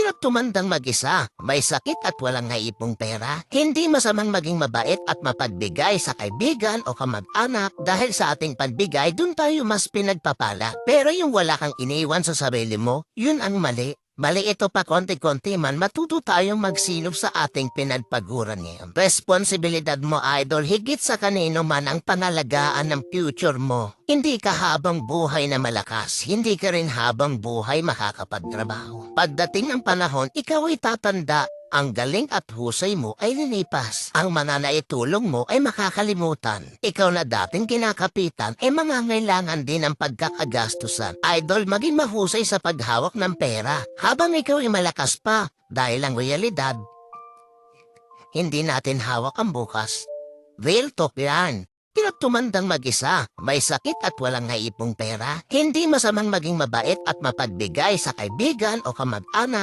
Hirap tumandang mag-isa, may sakit at walang naipong pera. Hindi masamang maging mabait at mapagbigay sa kaibigan o kamag-anak dahil sa ating pagbigay dun tayo mas pinagpapala. Pero yung wala kang iniwan sa sarili mo, yun ang mali. Mali ito pa konti-konti man matuto tayong magsilop sa ating pinagpaguran ngayon. Responsibilidad mo, idol, higit sa kanino man ang pangalagaan ng future mo. Hindi ka habang buhay na malakas, hindi ka rin habang buhay makakapagtrabaho. Pagdating ng panahon, ikaw ay tatanda. Ang galing at husay mo ay lilipas. Ang mananaitulong mo ay makakalimutan. Ikaw na dating kinakapitan ay mangangailangan din ng pagkakagastusan. Idol, maging mahusay sa paghawak ng pera. Habang ikaw ay malakas pa, dahil ang realidad, hindi natin hawak ang bukas. Real talk yan. Hirap tumandang mag-isa, may sakit at walang naipong pera. Hindi masamang maging mabait at mapagbigay sa kaibigan o kamag-anak